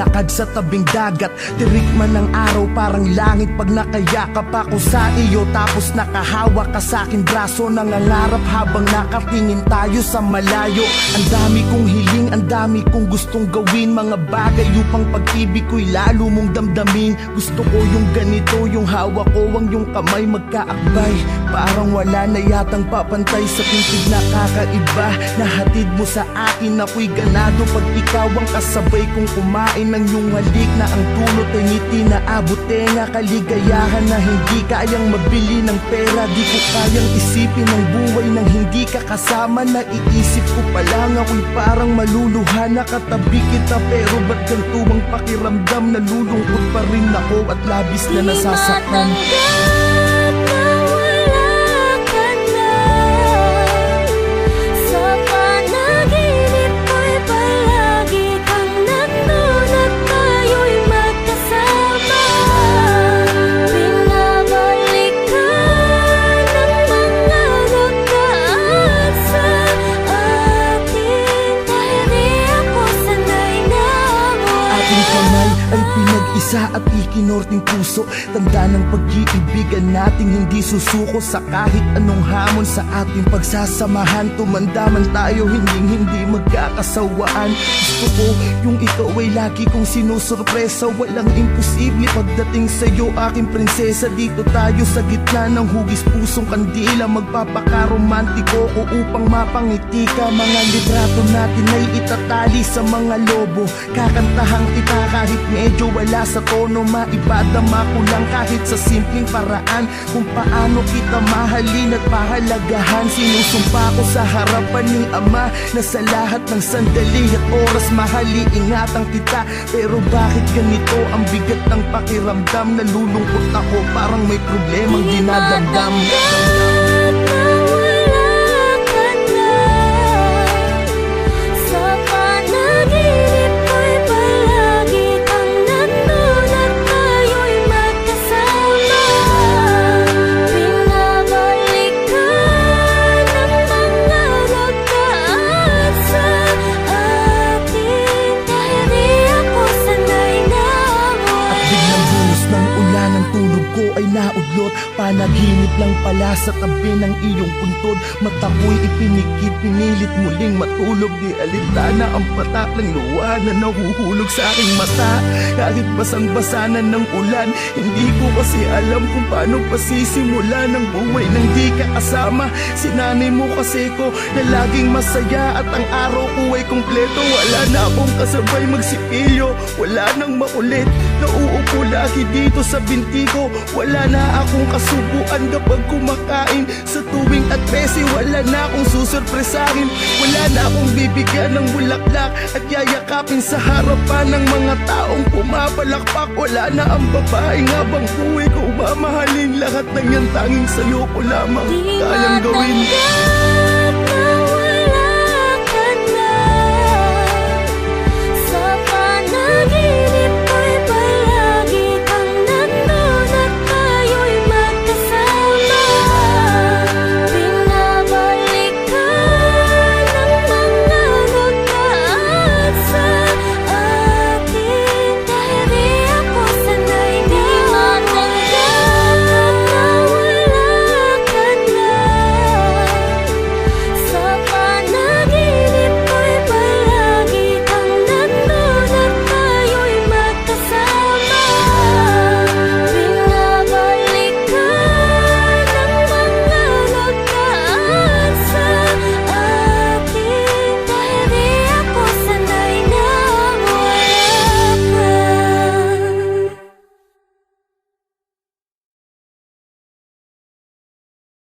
naglalakad sa tabing dagat. Tirik man ng araw parang langit pag nakayakap ako sa iyo. Tapos nakahawak ka sa aking braso, nangangarap habang nakatingin tayo sa malayo. Ang dami kong hiling, ang dami kong gustong gawin, mga bagay upang pag-ibig ko'y lalo mong damdamin. Gusto ko yung ganito, yung hawak ko ang yung kamay magkaakbay. Parang wala na yatang papantay sa pintig na kakaiba. Nahatid mo sa akin, ako'y ganado pag ikaw ang kasabay kong kumain ng iyong halik na ang dulot ay ngiti na abot tenga. Kaligayahan na hindi kayang mabili ng pera. Di ko kayang isipin ang buhay nang hindi ka kasama. Naiisip ko pa lang ako'y parang maluluha. Nakatabi kita pero ba't ganito ang pakiramdam? Nalulungkot pa rin ako at labis na nasasaktan. Isa at ikinorting puso, tanda ng pag-iibigan nating hindi susuko sa kahit anong hamon sa ating pagsasamahan. Tumanda man tayo, hindi magkakasawaan. Gusto ko yung ikaw ay lagi kong sinusurpresa. Walang imposible pagdating sa'yo, aking prinsesa. Dito tayo sa gitna ng hugis pusong kandila. Magpapaka-romantiko ko upang mapangiti ka. Mga litrato natin ay itatali sa mga lobo. Kakantahang kita kahit medyo wala sa tono. Maipadama ko lang kahit sa simpleng paraan kung paano kita mahalin at pahalagahan. Sinusumpa ko sa harapan ni Ama na sa lahat ng sandali at oras mahali ingatan kita. Pero bakit ganito ang bigat ng pakiramdam? Nalulungkot ako parang may problemang dinadamdam. Naudlot, panaginip lang pala sa tabi ng iyong puntod. Mata ko'y ipinikit, pinilit muling matulog. Di alintana ang patak ng luha na nahuhulog sa aking mata. Kahit basang-basa na ng ulan, hindi ko kasi alam kung paano pasisimula ng buhay nang di ka kasama. Sinanay mo kasi ko na laging masaya at ang araw ko ay kumpleto. Wala na akong kasabay magsipilyo, wala nang makulit. Nauupo lagi dito sa binti ko. Wala na akong kasubuan kapag kumakain. Sa tuwing at 13, wala na akong susurpresahin. Wala na akong bibigyan ng bulaklak at yayakapin sa harapan ng mga taong pumapalakpak. Wala na ang babaeng habang buhay ko mamahalin. Lahat ng yan tanging sa'yo ko lamang kayang gawin.